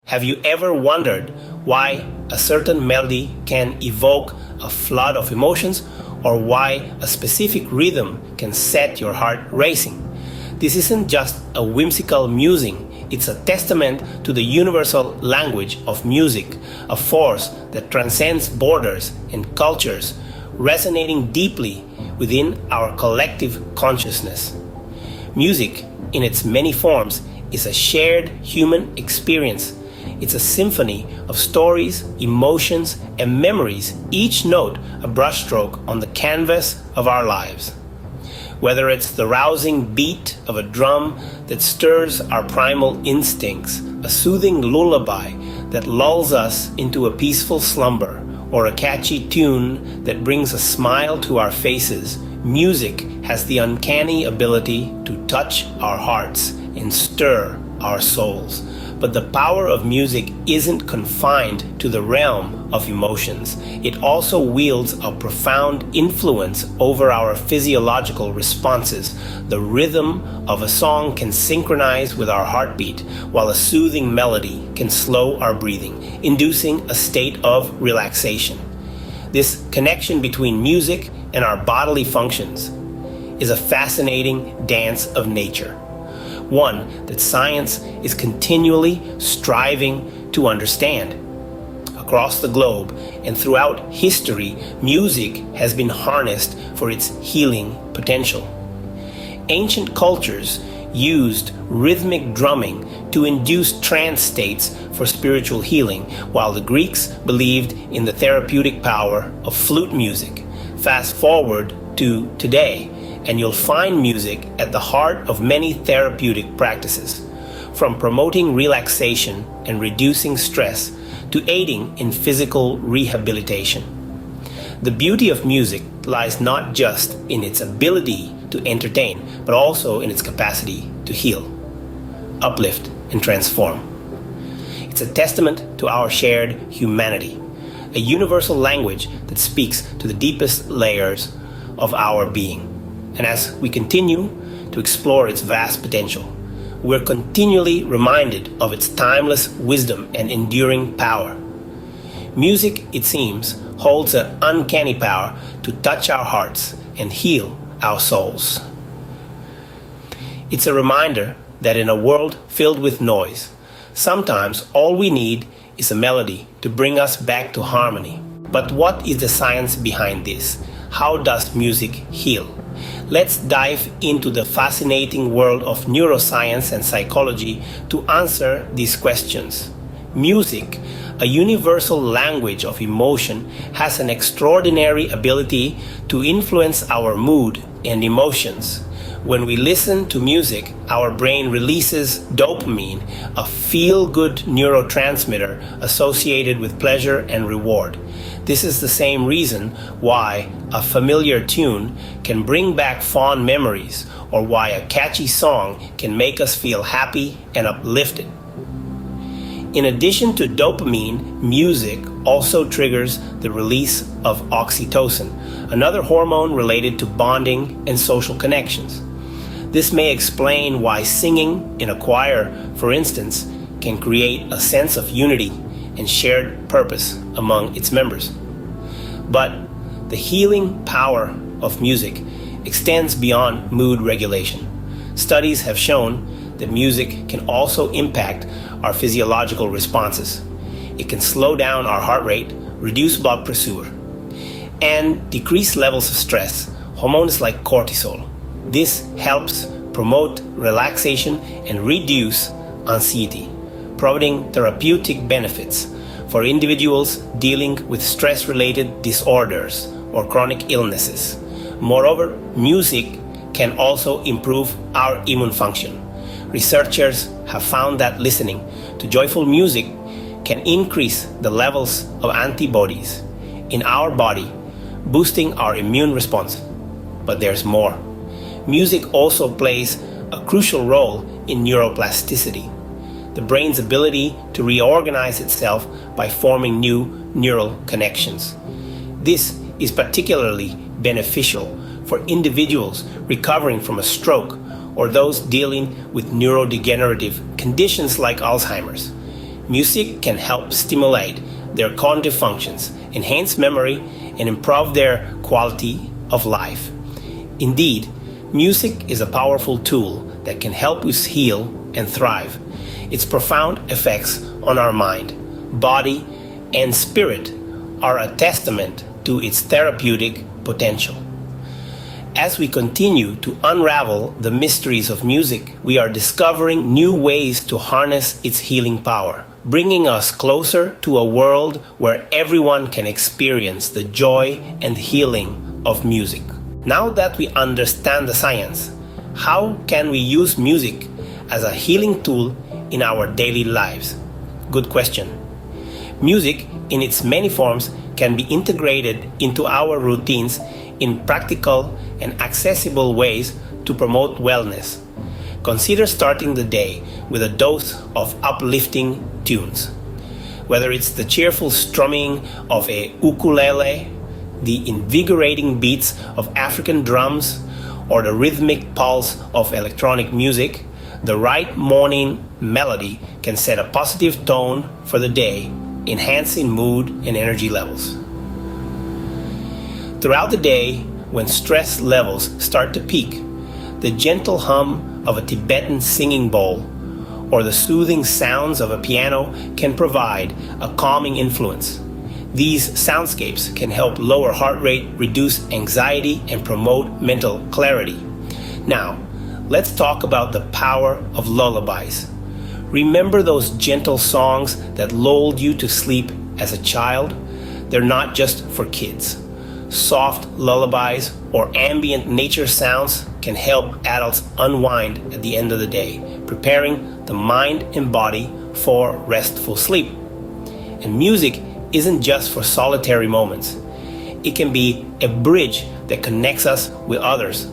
Have you ever wondered why a certain melody can evoke a flood of emotions, or why a specific rhythm can set your heart racing? This isn't just a whimsical musing, it's a testament to the universal language of music, a force that transcends borders and cultures, resonating deeply within our collective consciousness. Music, in its many forms, is a shared human experience. It's a symphony of stories, emotions, and memories, each note a brushstroke on the canvas of our lives. Whether it's the rousing beat of a drum that stirs our primal instincts, a soothing lullaby that lulls us into a peaceful slumber, or a catchy tune that brings a smile to our faces, music has the uncanny ability to touch our hearts and stir our souls. But the power of music isn't confined to the realm of emotions. It also wields a profound influence over our physiological responses. The rhythm of a song can synchronize with our heartbeat, while a soothing melody can slow our breathing, inducing a state of relaxation. This connection between music and our bodily functions is a fascinating dance of nature, one that science is continually striving to understand. Across the globe and throughout history, music has been harnessed for its healing potential. Ancient cultures used rhythmic drumming to induce trance states for spiritual healing, while the Greeks believed in the therapeutic power of flute music. Fast forward to today, and you'll find music at the heart of many therapeutic practices, from promoting relaxation and reducing stress to aiding in physical rehabilitation. The beauty of music lies not just in its ability to entertain, but also in its capacity to heal, uplift, and transform. It's a testament to our shared humanity, a universal language that speaks to the deepest layers of our being. And as we continue to explore its vast potential, we're continually reminded of its timeless wisdom and enduring power. Music, it seems, holds an uncanny power to touch our hearts and heal our souls. It's a reminder that in a world filled with noise, sometimes all we need is a melody to bring us back to harmony. But what is the science behind this? How does music heal? Let's dive into the fascinating world of neuroscience and psychology to answer these questions. Music, a universal language of emotion, has an extraordinary ability to influence our mood and emotions. When we listen to music, our brain releases dopamine, a feel-good neurotransmitter associated with pleasure and reward. This is the same reason why a familiar tune can bring back fond memories, or why a catchy song can make us feel happy and uplifted. In addition to dopamine, music also triggers the release of oxytocin, another hormone related to bonding and social connections. This may explain why singing in a choir, for instance, can create a sense of unity and shared purpose among its members. But the healing power of music extends beyond mood regulation. Studies have shown that music can also impact our physiological responses. It can slow down our heart rate, reduce blood pressure, and decrease levels of stress, hormones like cortisol. This helps promote relaxation and reduce anxiety, providing therapeutic benefits for individuals dealing with stress-related disorders or chronic illnesses. Moreover, music can also improve our immune function. Researchers have found that listening to joyful music can increase the levels of antibodies in our body, boosting our immune response. But there's more. Music also plays a crucial role in neuroplasticity, the brain's ability to reorganize itself by forming new neural connections. This is particularly beneficial for individuals recovering from a stroke or those dealing with neurodegenerative conditions like Alzheimer's. Music can help stimulate their cognitive functions, enhance memory, and improve their quality of life. Indeed, music is a powerful tool that can help us heal and thrive. Its profound effects on our mind, body, and spirit are a testament to its therapeutic potential. As we continue to unravel the mysteries of music, we are discovering new ways to harness its healing power, bringing us closer to a world where everyone can experience the joy and healing of music. Now that we understand the science, how can we use music as a healing tool in our daily lives? Good question. Music, in its many forms, can be integrated into our routines in practical and accessible ways to promote wellness. Consider starting the day with a dose of uplifting tunes. Whether it's the cheerful strumming of a ukulele, the invigorating beats of African drums, or the rhythmic pulse of electronic music, the right morning melody can set a positive tone for the day, enhancing mood and energy levels. Throughout the day, when stress levels start to peak, the gentle hum of a Tibetan singing bowl or the soothing sounds of a piano can provide a calming influence. These soundscapes can help lower heart rate, reduce anxiety, and promote mental clarity. Now, let's talk about the power of lullabies. Remember those gentle songs that lulled you to sleep as a child? They're not just for kids. Soft lullabies or ambient nature sounds can help adults unwind at the end of the day, preparing the mind and body for restful sleep. And music isn't just for solitary moments. It can be a bridge that connects us with others.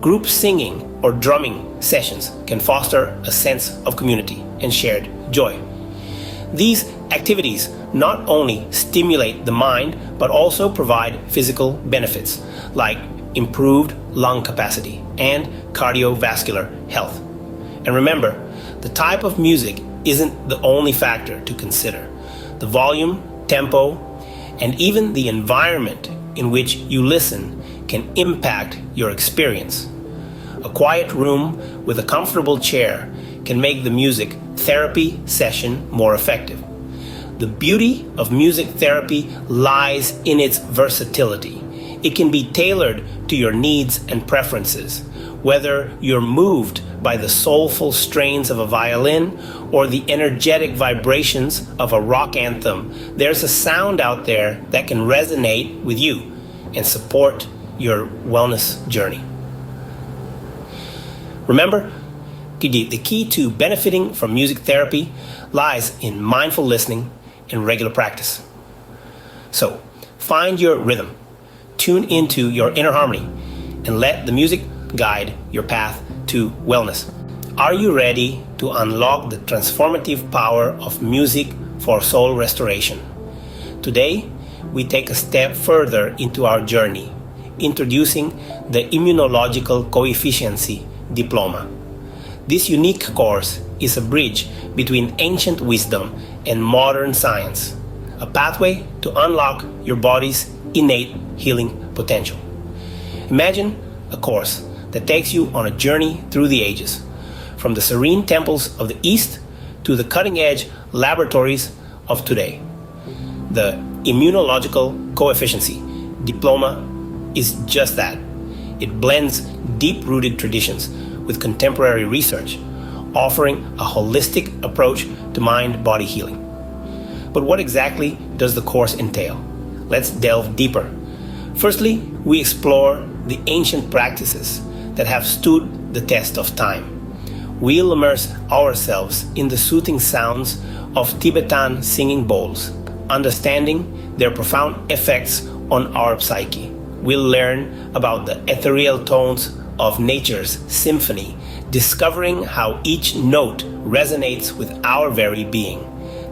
Group singing or drumming sessions can foster a sense of community and shared joy. These activities not only stimulate the mind, but also provide physical benefits like improved lung capacity and cardiovascular health. And remember, the type of music isn't the only factor to consider. The volume, tempo, and even the environment in which you listen can impact your experience. A quiet room with a comfortable chair can make the music therapy session more effective. The beauty of music therapy lies in its versatility. It can be tailored to your needs and preferences, whether you're moved by the soulful strains of a violin or the energetic vibrations of a rock anthem. There's a sound out there that can resonate with you and support your wellness journey. Remember, the key to benefiting from music therapy lies in mindful listening and regular practice. So, find your rhythm, tune into your inner harmony, and let the music guide your path to wellness. Are you ready to unlock the transformative power of music for soul restoration? Today, we take a step further into our journey, introducing the Immunological Coefficiency Diploma. This unique course is a bridge between ancient wisdom and modern science, a pathway to unlock your body's innate healing potential. Imagine a course that takes you on a journey through the ages, from the serene temples of the East to the cutting-edge laboratories of today. The Immunological Coefficiency Diploma is just that. It blends deep-rooted traditions with contemporary research, offering a holistic approach to mind-body healing. But what exactly does the course entail? Let's delve deeper. Firstly, we explore the ancient practices that have stood the test of time. We'll immerse ourselves in the soothing sounds of Tibetan singing bowls, understanding their profound effects on our psyche. We'll learn about the ethereal tones of nature's symphony, discovering how each note resonates with our very being.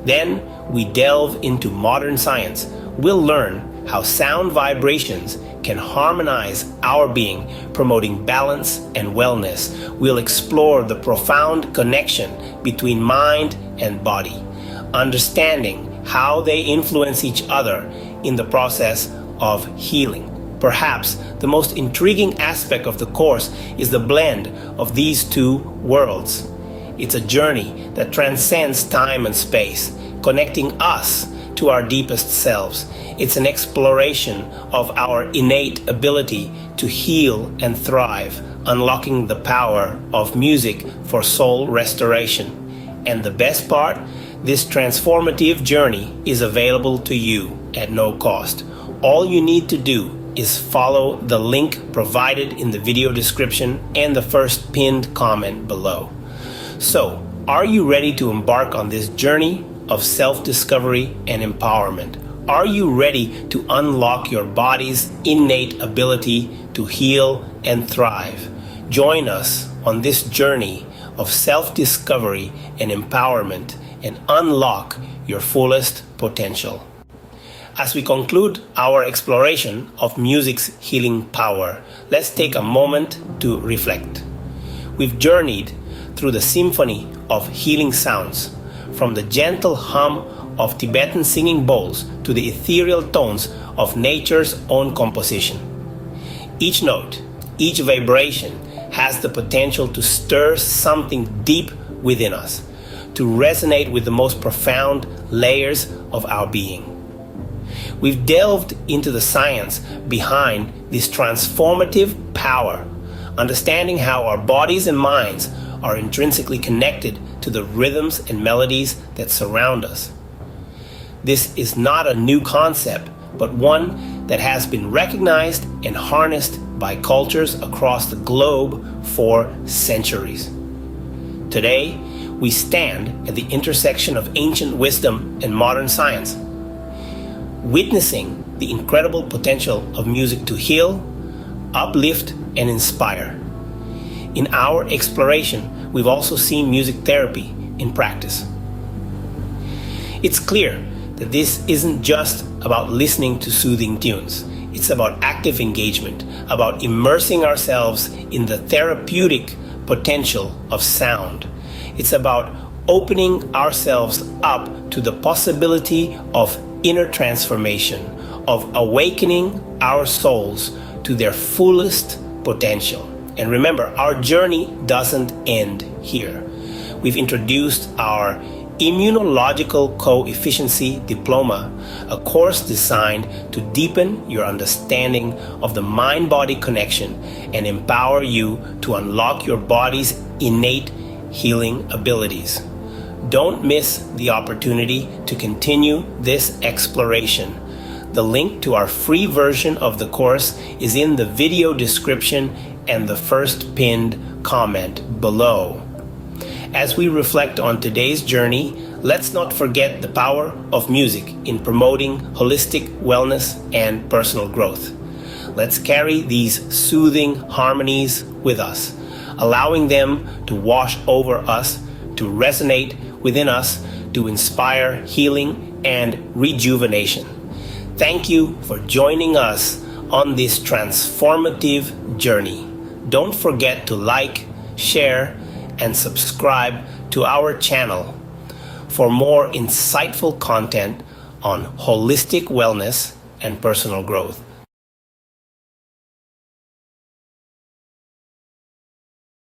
Then we delve into modern science. We'll learn how sound vibrations can harmonize our being, promoting balance and wellness. We'll explore the profound connection between mind and body, understanding how they influence each other in the process of healing. Perhaps the most intriguing aspect of the course is the blend of these two worlds. It's a journey that transcends time and space, connecting us to our deepest selves. It's an exploration of our innate ability to heal and thrive, unlocking the power of music for soul restoration. And the best part, this transformative journey is available to you at no cost. All you need to do is follow the link provided in the video description and the first pinned comment below. So, are you ready to embark on this journey of self-discovery and empowerment? Are you ready to unlock your body's innate ability to heal and thrive? Join us on this journey of self-discovery and empowerment and unlock your fullest potential. As we conclude our exploration of music's healing power, let's take a moment to reflect. We've journeyed through the symphony of healing sounds, from the gentle hum of Tibetan singing bowls to the ethereal tones of nature's own composition. Each note, each vibration has the potential to stir something deep within us, to resonate with the most profound layers of our being. We've delved into the science behind this transformative power, understanding how our bodies and minds are intrinsically connected to the rhythms and melodies that surround us. This is not a new concept, but one that has been recognized and harnessed by cultures across the globe for centuries. Today, we stand at the intersection of ancient wisdom and modern science, witnessing the incredible potential of music to heal, uplift, and inspire. In our exploration, we've also seen music therapy in practice. It's clear that this isn't just about listening to soothing tunes. It's about active engagement, about immersing ourselves in the therapeutic potential of sound. It's about opening ourselves up to the possibility of inner transformation, of awakening our souls to their fullest potential. And remember, our journey doesn't end here. We've introduced our Immunological Co-efficiency Diploma, a course designed to deepen your understanding of the mind-body connection and empower you to unlock your body's innate healing abilities. Don't miss the opportunity to continue this exploration. The link to our free version of the course is in the video description and the first pinned comment below. As we reflect on today's journey, let's not forget the power of music in promoting holistic wellness and personal growth. Let's carry these soothing harmonies with us, allowing them to wash over us, to resonate within us, to inspire healing and rejuvenation. Thank you for joining us on this transformative journey. Don't forget to like, share, and subscribe to our channel for more insightful content on holistic wellness and personal growth.